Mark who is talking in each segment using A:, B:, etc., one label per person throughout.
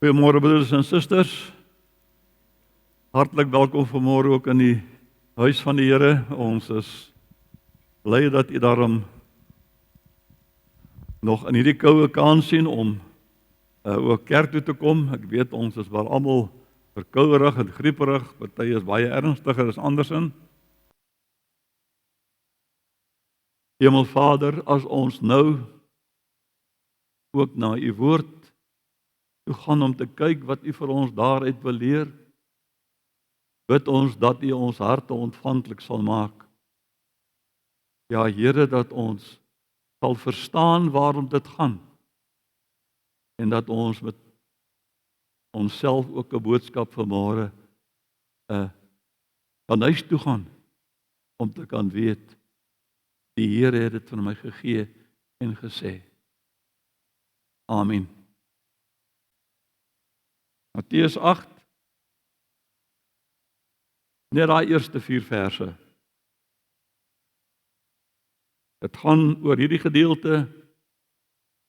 A: Goeiemôre broeders en susters. Hartlik welkom vanmôre ook in die huis van die Here. Ons is bly dat u daarom nog in hierdie koue kans sien om ook kerk toe te kom. Ek weet ons is maar almal verkouerig en grieperig. Party is baie ernstiger as andersin. Hemelvader, as ons nou ook na u woord toe gaan om te kyk wat u vir ons daaruit wil leer, bid ons dat u ons harte ontvanklik sal maak. Ja, Here, dat ons sal verstaan waarom dit gaan en dat ons met onsself ook 'n boodskap vanmôre kan huis toe gaan om te kan weet die Here het dit vir my gegee en gesê. Amen. Matteus 8, net daai eerste 4 verse. Dit gaan oor hierdie gedeelte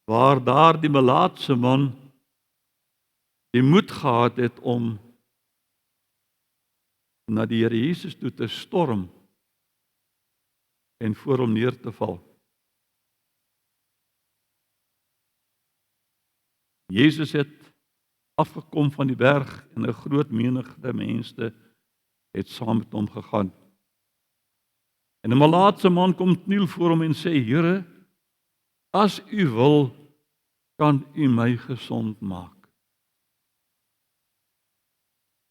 A: waar daar die melaatse man die moed gehad het om na die Here Jesus toe te storm en voor hom neer te val. Jesus het afgekom van die berg en 'n groot menigte mense het saam met hom gegaan. En 'n melaatse man kom kniel voor hom en sê: Here, as u wil, kan u my gesond maak.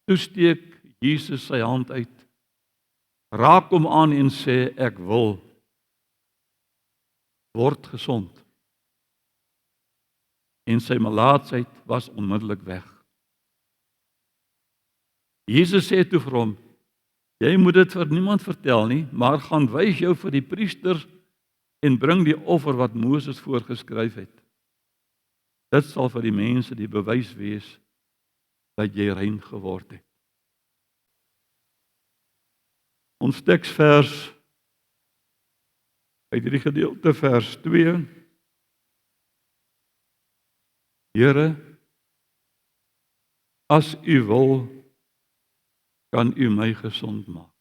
A: Toe steek Jesus sy hand uit, raak hom aan en sê: ek wil, word gesond. En sy melaatsheid was onmiddellik weg. Jesus sê toe vir hom: jy moet dit vir niemand vertel nie, maar gaan wys jou vir die priesters en bring die offer wat Moses voorgeskryf het. Dit sal vir die mense die bewys wees dat jy rein geword het. Ons teksvers uit hierdie gedeelte, vers 2. Here, as u wil, kan u my gesond maak.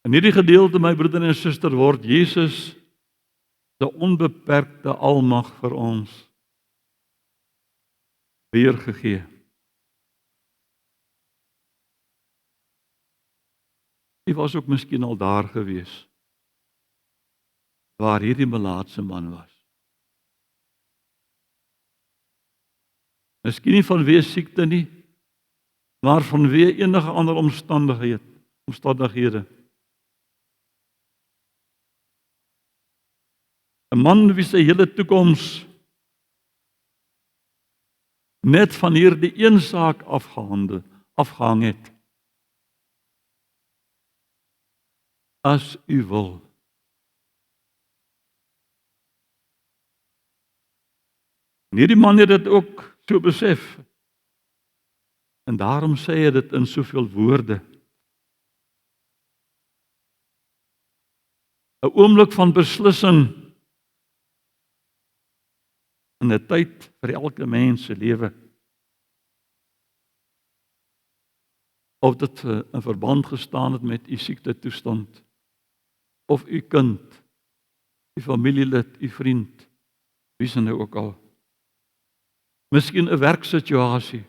A: In hierdie gedeelte, my broeder en suster, word Jesus se onbeperkte almag vir ons weergegee. Hy was ook miskien al daar gewees waar hierdie melaatse man was. Miskien nie vanweë siekte nie, maar vanweë enige ander omstandighede. 'n man wie sy hele toekoms net van hierdie een saak afgehang het. As u wil. En hierdie man het dit ook so besef. En daarom sê hy dit in soveel woorde. 'n oomblik van beslissing in 'n tyd vir elke mens se lewe. Of dit in verband gestaan het met u siekte toestand, of u kind, u familielid, u vriend, wie se nou ook al. Miskien 'n werksituasie.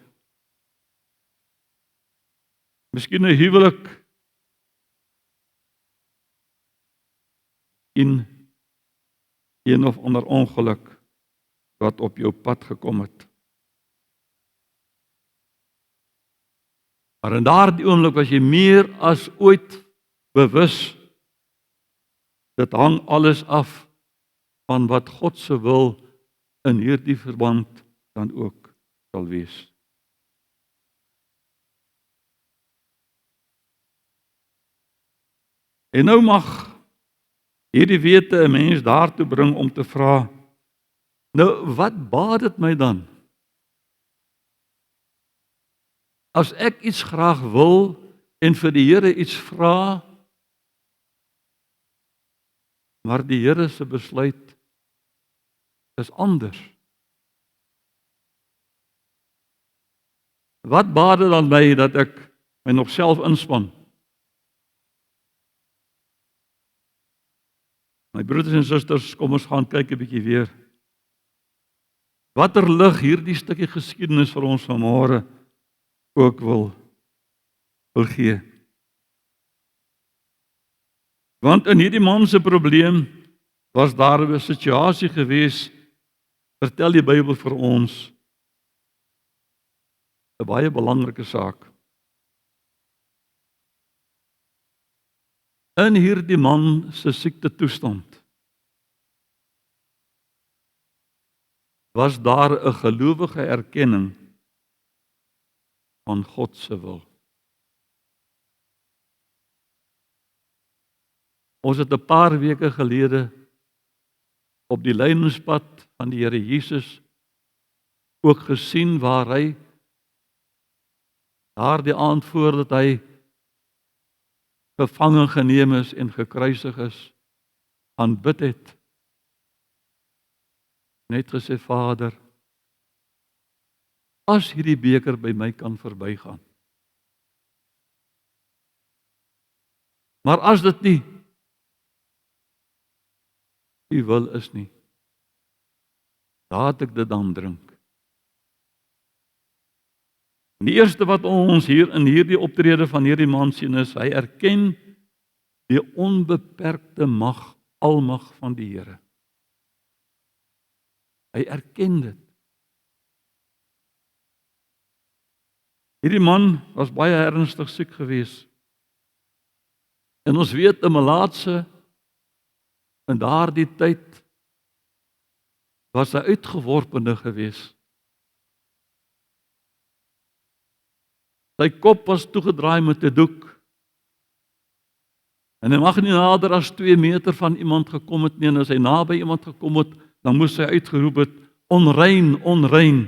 A: Miskien 'n huwelik. In een of ander ongeluk wat op jou pad gekom het. Maar in daardie oomblik was jy meer as ooit bewus. Dit hang alles af van wat God se wil in hierdie verband dan ook sal wees. En nou mag hierdie wete 'n mens daartoe bring om te vra, nou wat baat dit my dan? As ek iets graag wil, en vir die Here iets vra, Maar die Here se besluit is anders. Wat baat dit dan my dat ek my nog self inspann? My broeders en susters, kom ons gaan kyk 'n bietjie weer. Watter lig hierdie stukkie geskiedenis vir ons vanmôre ook wil gee. Want in hierdie man se probleem was daar 'n situasie gewees, vertel die Bybel vir ons, 'n baie belangrike saak. In hierdie man se siekte toestand was daar 'n gelowige erkenning van God se wil. Ons het 'n paar weke gelede op die lydenspad van die Here Jesus ook gesien waar hy daardie aand voordat hy gevange geneem is en gekruisig is, aanbid het. Net gesê, Vader, as hierdie beker by my kan verbygaan. Maar as dit nie U wil is nie, laat ek dit dan drink. En die eerste wat ons hier in hierdie optrede van hierdie man sien is, hy erken die onbeperkte mag, almag van die Here. Hy erken dit. Hierdie man was baie ernstig siek geweest. En ons weet 'n melaatse in daardie tyd was 'n uitgeworpene geweest. Sy kop was toegedraai met 'n doek. En hy mag nie nader as 2 meter van iemand gekom het nie, en as hy naby iemand gekom het, dan moes hy uitgeroep het, onrein, onrein.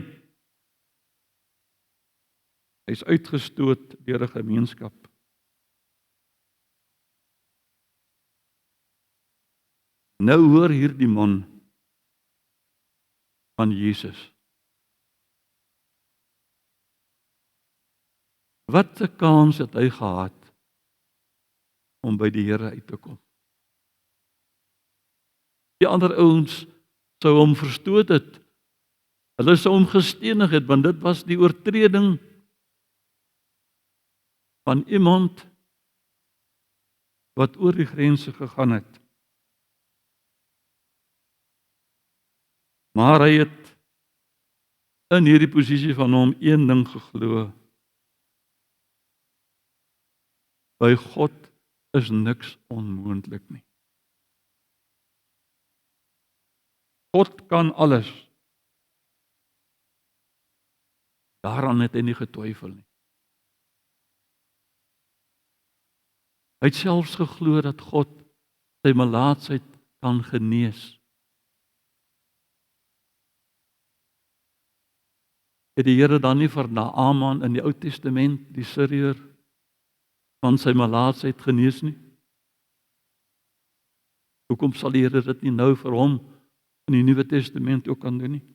A: Hy is uitgestoot deur 'n gemeenskap. Nou hoor hierdie man van Jesus. Wat 'n kans het hy gehad om by die Here uit te kom? Die ander ouens sou hom verstoot het. Hulle sou hom gestenig het, want dit was die oortreding van iemand wat oor die grense gegaan het. Maar hy het in hierdie posisie van hom een ding geglo. By God is niks onmoontlik nie. God kan alles. Daaraan het hy nie getwyfel nie. Hy het selfs geglo dat God sy melaatsheid kan genees. Het die Here dan nie vir Naaman in die Ou Testament, die Siriër, van sy melaatsheid genees nie? Hoekom sal die Here dit nie nou vir hom in die Nuwe Testament ook kan doen nie?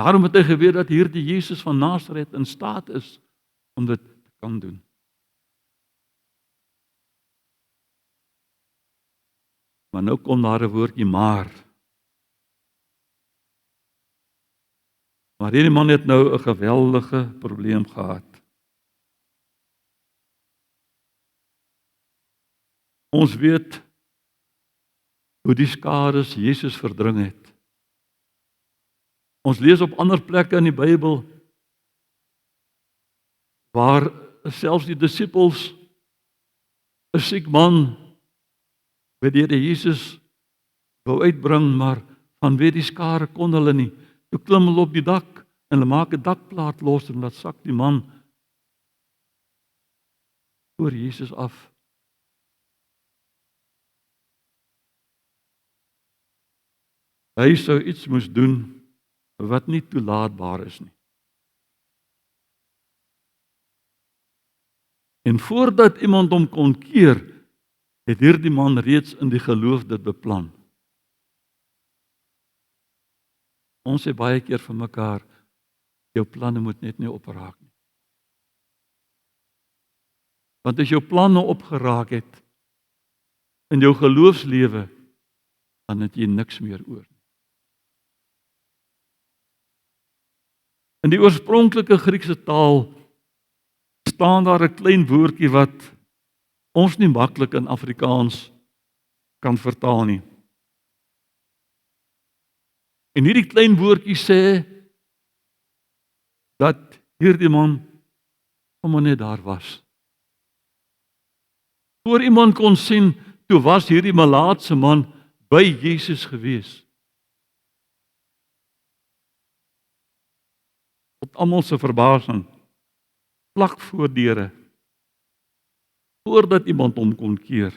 A: Daarom het hy geweet dat hierdie Jesus van Nasaret in staat is om dit te kan doen. Maar nou kom daar 'n woordjie maar. Maar hierdie man het nou 'n geweldige probleem gehad. Ons weet hoe die skares Jesus verdring het. Ons lees op ander plekke in die Bybel waar selfs die disippels 'n siek man by die Here Jesus wou uitbring, maar vanweë die skare kon hulle nie. Toe klim hulle op die dak en hulle maak 'n dakplaat los en laat sak die man voor Jesus af. Hy sou iets moes doen wat nie toelaatbaar is nie. En voordat iemand hom kon keer, het hierdie man reeds in die geloof dit beplan. Ons sê baie keer vir mekaar, jou planne moet net nie opraak nie. Want as jou planne opgeraak het in jou geloofslewe, dan het jy niks meer oor nie. In die oorspronklike Griekse taal staan daar 'n klein woordjie wat ons nie maklik in Afrikaans kan vertaal nie. En hierdie klein woordjie sê dat hierdie man sommer net daar was. Voor iemand kon sien, toe was hierdie malaatse man by Jesus gewees. Tot almal se verbasing, vlak voor deure, voordat iemand hom kon keer.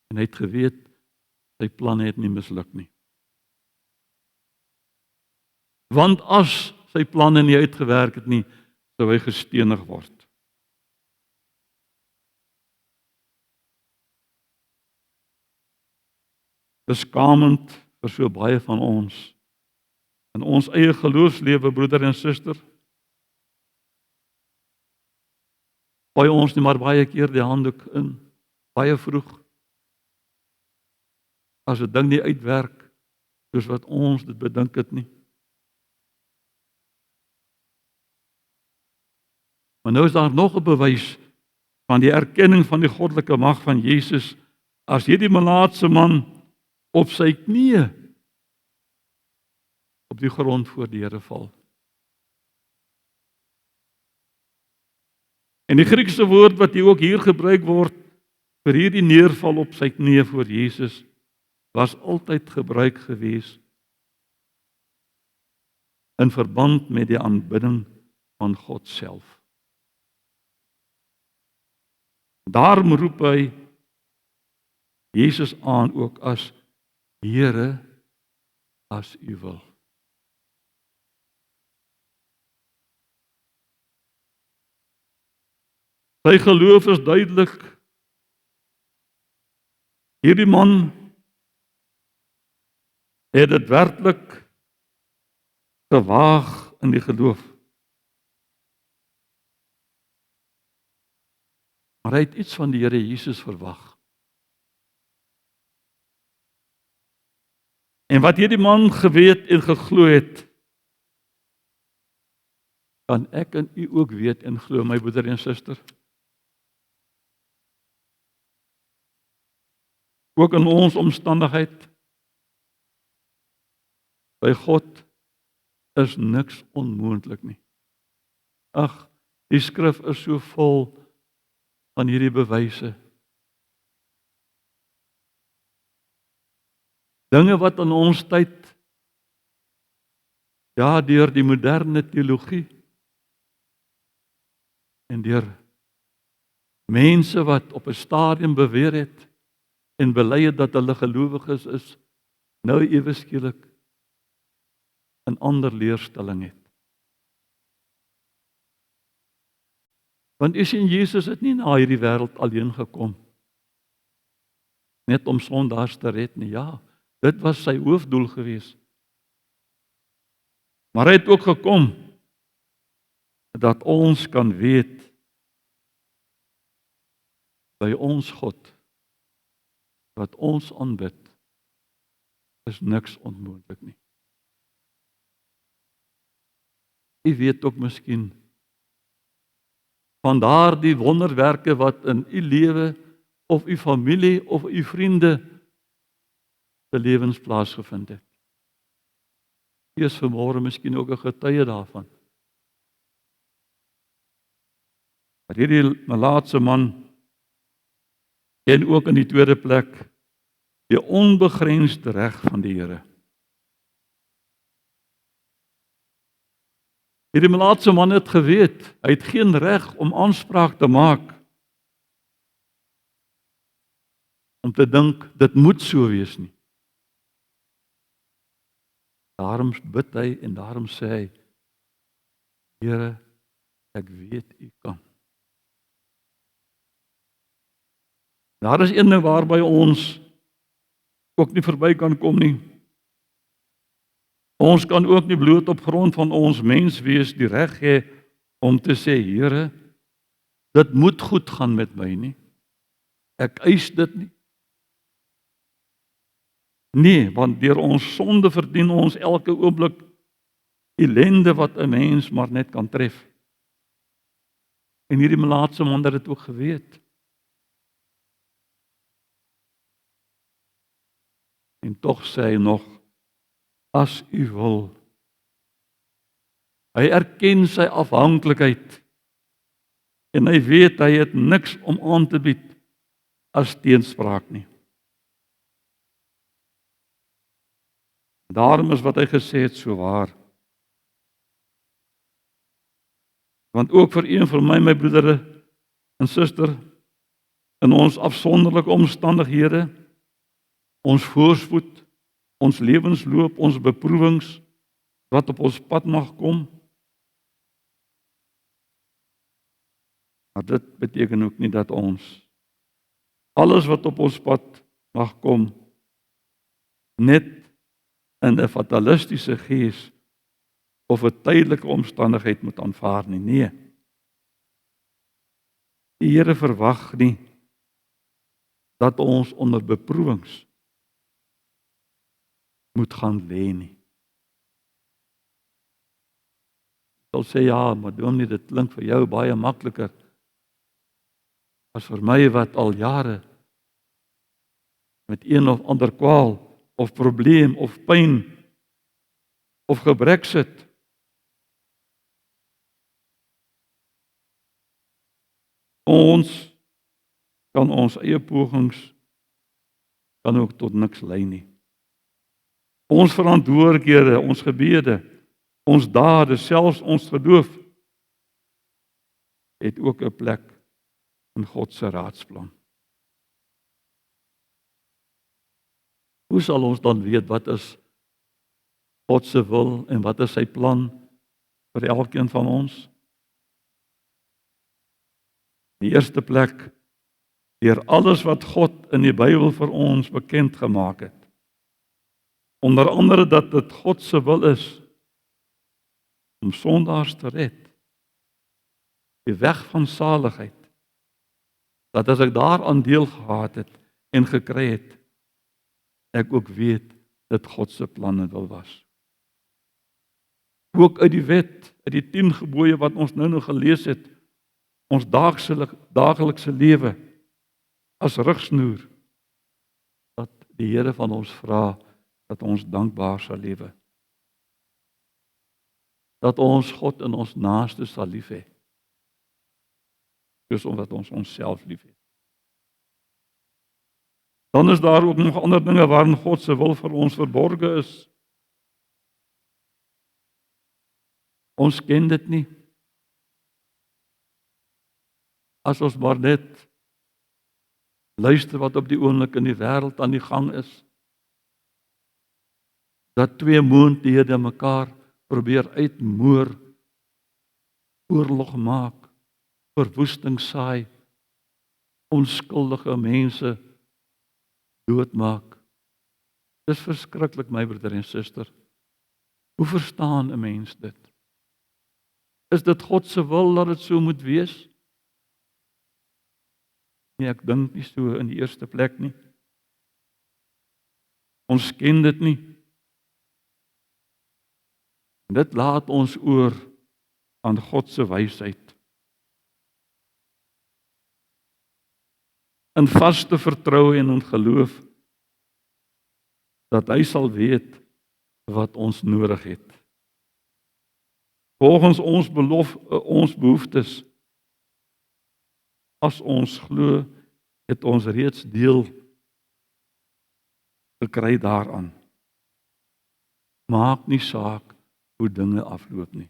A: En hy het geweet, sy planne het nie misluk nie. Want as sy planne nie uitgewerk het nie, sou hy gestenig word. Beskamend vir so baie van ons. In ons eie geloofslewe, broeder en suster, gooi ons nie maar baie keer die handdoek in, baie vroeg, as 'n ding nie uitwerk, soos wat ons dit bedink het nie. Maar nou is daar nog 'n bewys van die erkenning van die goddelike mag van Jesus, as hierdie malaatse man op sy knieë op die grond voor die Here val. En die Griekse woord wat ook hier gebruik word vir hierdie neerval op sy knieë voor Jesus, was altyd gebruik gewees in verband met die aanbidding van God self. Daarom roep hy Jesus aan ook as Here, as U wil. Sy geloof is duidelik. Hierdie man het dit werklik gewaag in die geloof. Maar hy het iets van die Here Jesus verwag. En wat hierdie man geweet en geglo het, kan ek en u ook weet en glo, my broeder en suster. Ook in ons omstandigheid, by God is niks onmoontlik nie. Ag, die skrif is so vol van hierdie bewyse. Dinge wat in ons tyd, ja, deur die moderne teologie en deur mense wat op 'n stadium beweer het en bely het dat hulle gelowiges is, nou ewe skielik 'n ander leerstelling het. Want u sien, Jesus het nie na hierdie wêreld alleen gekom, net om sondaars te red nie. Ja, dit was sy hoofdoel gewees. Maar hy het ook gekom dat ons kan weet by ons God wat ons aanbid is niks onmoontlik nie. U weet ook miskien van daardie wonderwerke wat in u lewe of u familie of u vriende se lewens plaasgevind het. U is vanmôre miskien ook 'n getuie daarvan. Maar hierdie malaatse man ken ook in die tweede plek die onbegrensde reg van die Here. Hierdie malaatse man het geweet, hy het geen reg om aanspraak te maak, om te dink, dit moet so wees nie. Daarom bid hy en daarom sê hy, Here, Ek weet U kan. Daar is een ding waarby ons ook nie verby kan kom nie. Ons kan ook nie bloot op grond van ons menswees die reg hê om te sê, Here, dit moet goed gaan met my nie. Ek eis dit nie. Nee, want deur ons sonde verdien ons elke oomblik ellende wat 'n mens maar net kan tref. En hierdie melaatse man het dit ook geweet. En tog sê hy nog, as U wil. Hy erken sy afhanklikheid en hy weet hy het niks om aan te bied as teenspraak nie. Daarom is wat hy gesê het so waar. Want ook vir een van my broedere en suster, in ons afsonderlike omstandighede, ons voorspoed, ons lewensloop, ons beproewings, wat op ons pad mag kom. Maar dit beteken ook nie dat ons alles wat op ons pad mag kom, net in 'n fatalistiese gees of 'n tydelike omstandigheid moet aanvaar nie. Nee. Die Here verwag nie dat ons onder beproewings moet gaan lê nie. Ek sal sê ja, maar dominee, dit klink vir jou baie makliker as vir my wat al jare met een of ander kwaal of probleem of pyn of gebrek sit. Ons kan ons eie pogings kan ook tot niks lei nie. Ons verantwoordelikhede, ons gebede, ons dade, selfs ons geloof het ook 'n plek in God se raadsplan. Hoe sal ons dan weet wat is God se wil en wat is sy plan vir elkeen van ons? In die eerste plek, deur alles wat God in die Bybel vir ons bekend gemaak het. Onder andere dat dit God se wil is om sondaars te red. Die weg van saligheid. Dat as ek daaraan deel gehad het en gekry het, ek ook weet dat God se plan en wil was. Ook uit die wet, uit die 10 gebooie wat ons nou gelees het, ons daaglikse lewe as rigsnoer, dat die Here van ons vra dat ons dankbaar sal lewe. Dat ons God en ons naaste sal lief hê. Soos omdat ons onsself lief het. Dan is daar ook nog ander dinge waarin God se wil vir ons verborge is. Ons ken dit nie. As ons maar net luister wat op die oomblik in die wêreld aan die gang is. Dat 2 moondhede mekaar probeer uitmoor, oorlog maak, verwoesting saai, onskuldige mense doodmaak. Dis verskriklik, my broeder en suster. Hoe verstaan 'n mens dit? Is dit God se wil dat dit so moet wees? Nee, ek dink nie so in die eerste plek nie. Ons ken dit nie. Dit laat ons oor aan God se wysheid. In vaste vertroue en in geloof dat hy sal weet wat ons nodig het. Volgens ons ons behoeftes, as ons glo, het ons reeds deel gekry daaraan. Maak nie saak hoe dinge afloop nie.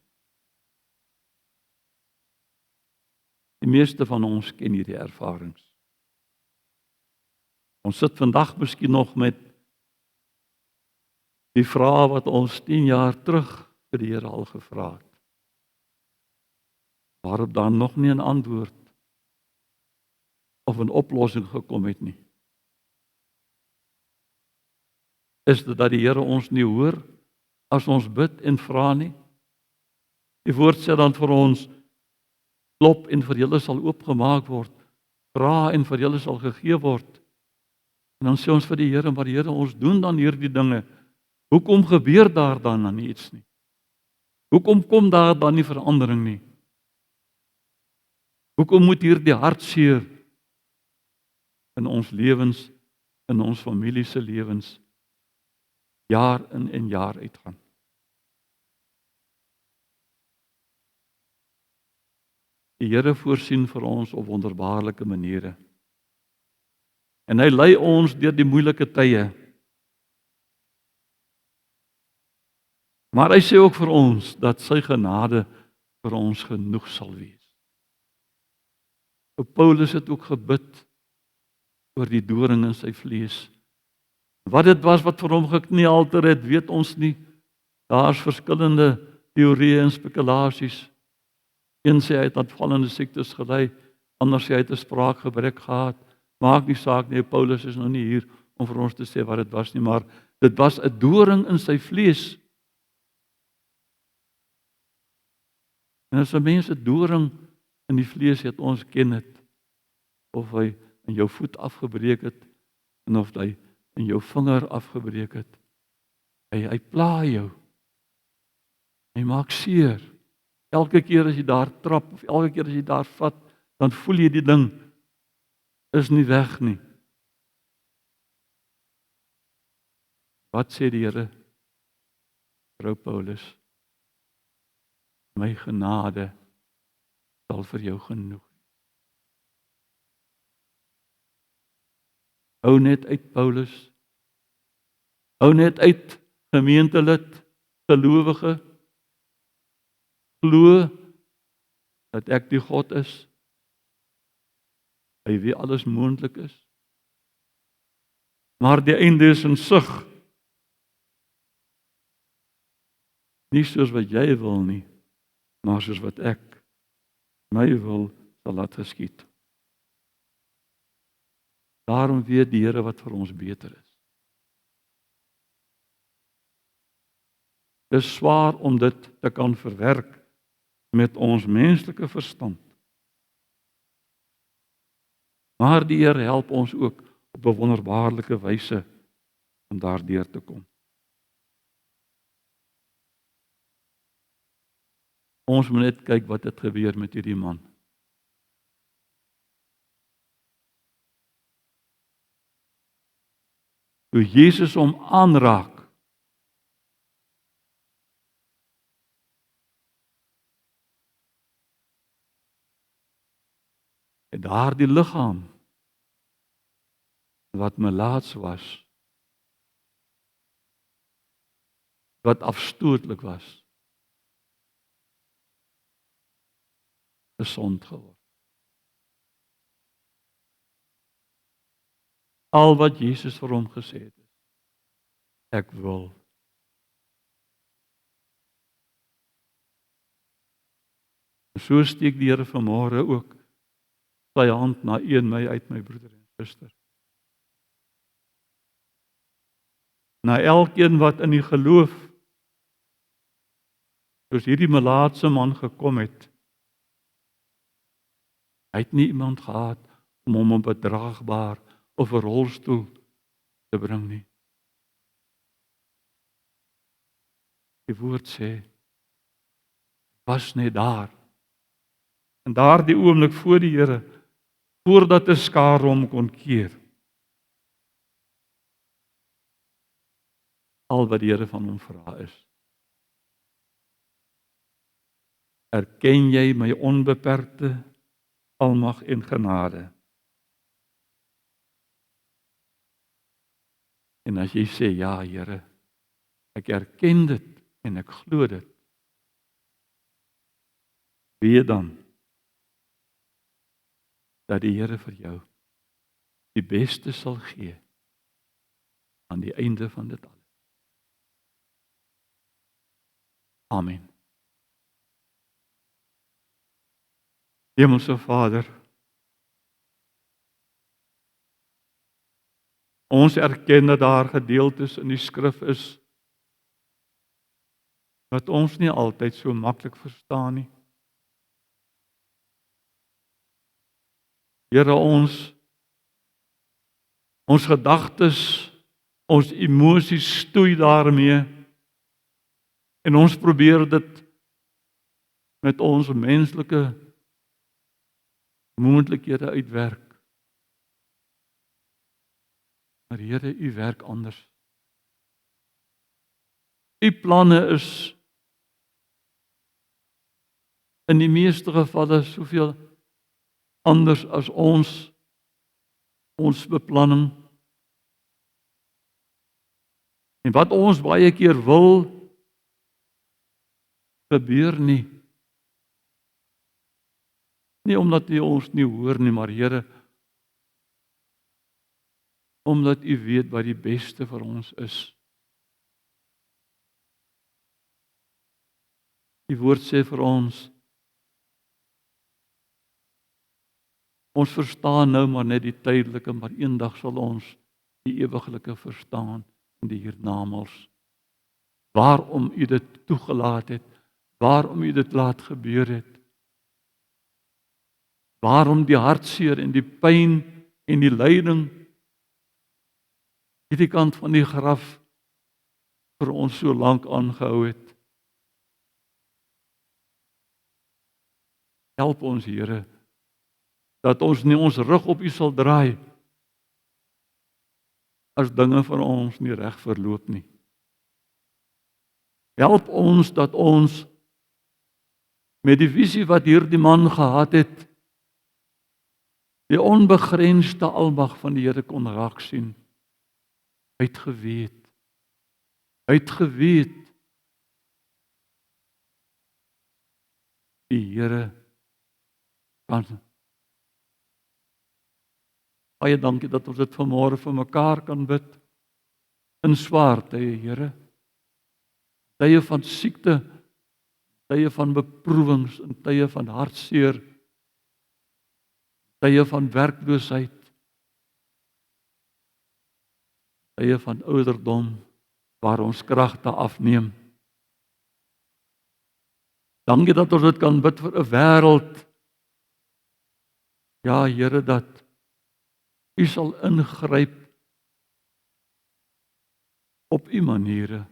A: Die meeste van ons ken hierdie ervarings. Ons sit vandag miskien nog met die vrae wat ons 10 jaar terug vir die Here al gevra het. waarop daar nog nie 'n antwoord of 'n oplossing gekom het nie. Is dit dat die Here ons nie hoor as ons bid en vra nie? Die woord sê dan vir ons, klop en vir julle sal oopgemaak word, vra en vir julle sal gegee word. En dan sê ons vir die Here, maar Here, ons doen dan hierdie dinge. Hoekom gebeur daar dan nie iets nie? Hoekom kom daar dan nie verandering nie? Hoekom moet hierdie hartseer in ons lewens, in ons familie se lewens, jaar in en jaar uitgaan? Die Here voorsien vir ons op wonderbaarlike maniere. En hy lei ons deur die moeilike tye. Maar hy sê ook vir ons dat sy genade vir ons genoeg sal wees. Paulus het ook gebid oor die doring in sy vlees. Wat dit was wat vir hom gekneelter het, weet ons nie. Daar's verskillende teorieë en spekulasies. Een sê hy het aan vallende siektes gely, ander sê hy het 'n spraakgebrek gehad. Maak nie saak nie, Paulus is nou nie hier om vir ons te sê wat dit was nie, maar dit was 'n doring in sy vlees. En as 'n mens 'n doring in die vlees het, ons ken dit, of hy in jou voet afgebreek het, en of hy in jou vinger afgebreek het, hy pla jou, hy maak seer. Elke keer as jy daar trap, of elke keer as jy daar vat, dan voel jy die ding is nie weg nie. Wat sê die Here? Vrou Paulus, my genade sal vir jou genoeg. Hou net uit, Paulus. Hou net uit, gemeentelid, gelowige. Glo dat ek die God is, by wie alles moontlik is. Maar die einde is in sig. Nie soos wat jy wil nie, maar soos wat ek my wil, sal laat geskied. Daarom weet die Here wat vir ons beter is. Dit is swaar om dit te kan verwerk met ons menslike verstand. Maar die Here help ons ook op 'n wonderbaarlike wyse om daardeur te kom. Ons moet net kyk wat het gebeur met hierdie man. Toe Jesus hom aanraak, het daardie liggaam wat melaats was, wat afstootlik was, gesond geword. Al wat Jesus vir hom gesê het, ek wil. So steek die Here vanmôre ook sy hand na een my uit, my broeder en suster. Na elkeen wat in die geloof, soos hierdie melaatse man gekom het. Hy het nie iemand gehad om hom op 'n draagbaar of 'n rolstoel te bring nie. Die woord sê, was net daar. En daardie oomblik voor die Here, voordat 'n skare hom kon keer. Al wat die Here van hom vra is, erken jy my onbeperkte almag en genade? En as jy sê, ja Here, ek erken dit en ek glo dit, weet dan dat die Here vir jou die beste sal gee aan die einde van dit alles. Amen. Hemelse Vader, ons erken dat daar gedeeltes in die skrif is wat ons nie altyd so maklik verstaan nie. Here, ons gedagtes, ons emosies stoei daarmee en ons probeer dit met ons menslike moontlikhede uitwerk. Maar Here, U werk anders. U planne is in die meeste gevalle soveel anders as ons beplanning. En wat ons baie keer wil, gebeur nie. Nie omdat U ons nie hoor nie, maar Here, omdat U weet wat die beste vir ons is. Die woord sê vir ons verstaan nou maar net die tydelike, maar eendag sal ons die ewiglike verstaan in die hiernamaals. Waarom U dit toegelaat het, waarom U dit laat gebeur het. Waarom die hartseer en die pyn en die lyding hierdie kant van die graf vir ons so lank aangehou het. Help ons, Here, dat ons nie ons rug op U sal draai as dinge vir ons nie reg verloop nie. Help ons dat ons met die visie wat hierdie man gehad het, die onbegrensde almag van die Here kon raak sien. Hy het geweet die Here kan. Baie dankie dat ons dit vanmôre vir mekaar kan bid in swaar tye, Here. Tye van siekte, tye van beproewings, en tye van hartseer, tye van werkloosheid, tye van ouderdom waar ons kragte afneem. Dankie dat ons dit kan bid vir 'n wêreld. Ja, Here, dat U sal ingryp op U maniere.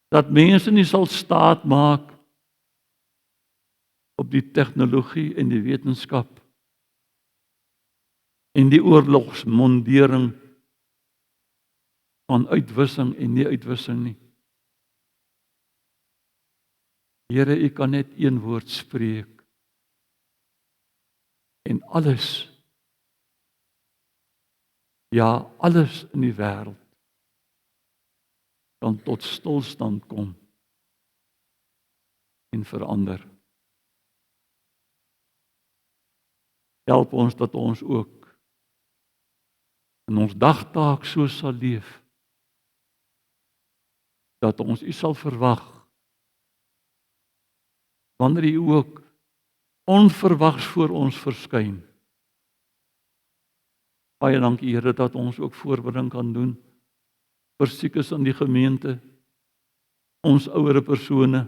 A: Dat mense nie sal staat maak op die tegnologie en die wetenskap en die oorlogsmondering van uitwissing en nie uitwissing nie. Here, U kan net een woord spreek en alles, ja, alles in die wêreld kan tot stilstand kom en verander. Help ons dat ons ook in ons dagtaak so sal leef, dat ons U sal verwag, wanneer U ook onverwags voor ons verskyn. Baie dankie, Here, dat ons ook voorbereiding kan doen vir siekes in die gemeente, ons ouere persone.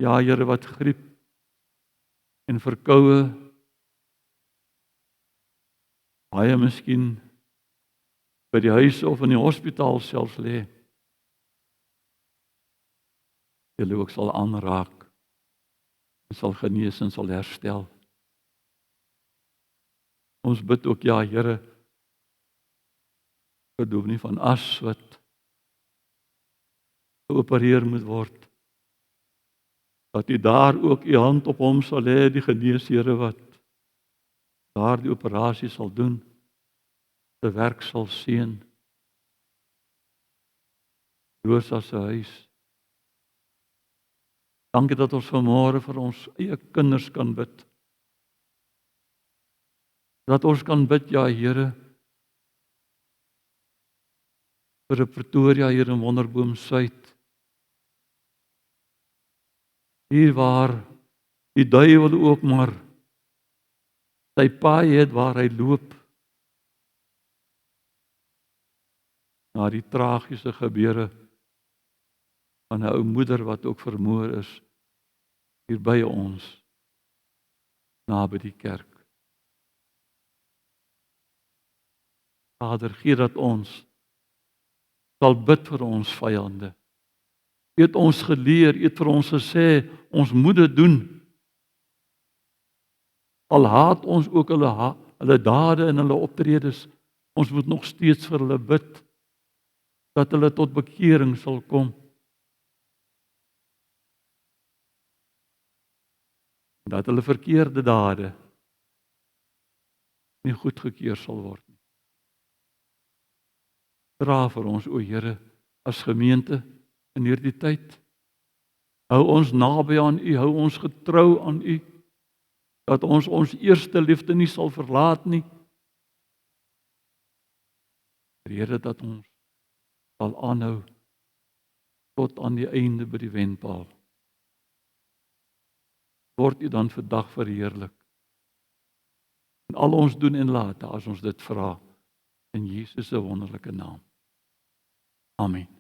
A: Ja, Here, wat griep en verkoue, baie miskien by die huis of in die hospitaal selfs lê. Julle ook sal aanraak, en sal genees en sal herstel. Ons bid ook, ja, Here, vir dominee van As wat geopereer moet word, dat U daar ook U hand op hom sal lê, die geneesheere wat daar die operasie sal doen, se werk sal seën. Rosa se huis. Dankie dat ons vanmôre vir ons eie kinders kan bid. Dat ons kan bid, ja, Here, vir Pretoria hier in Wonderboom Suid. Hier waar die duiwel ook maar sy paai het waar hy loop, na die tragiese gebeure van 'n ou moeder wat ook vermoor is, hier by ons, naby die kerk. Vader, gee dat ons sal bid vir ons vyande. U het ons geleer, u het vir ons gesê, ons moet dit doen. Al haat ons ook hulle dade en hulle optredes, ons moet nog steeds vir hulle bid, dat hulle tot bekering sal kom. Dat hulle verkeerde dade nie goedgekeur sal word nie. Dra vir ons, o Here, as gemeente in hierdie tyd. Hou ons naby aan U, hou ons getrou aan U, dat ons eerste liefde nie sal verlaat nie. Here, dat ons sal aanhou tot aan die einde by die wenpaal. Word U dan vandag verheerlik. En al ons doen en late as ons dit vra in Jesus se wonderlike naam. Amen.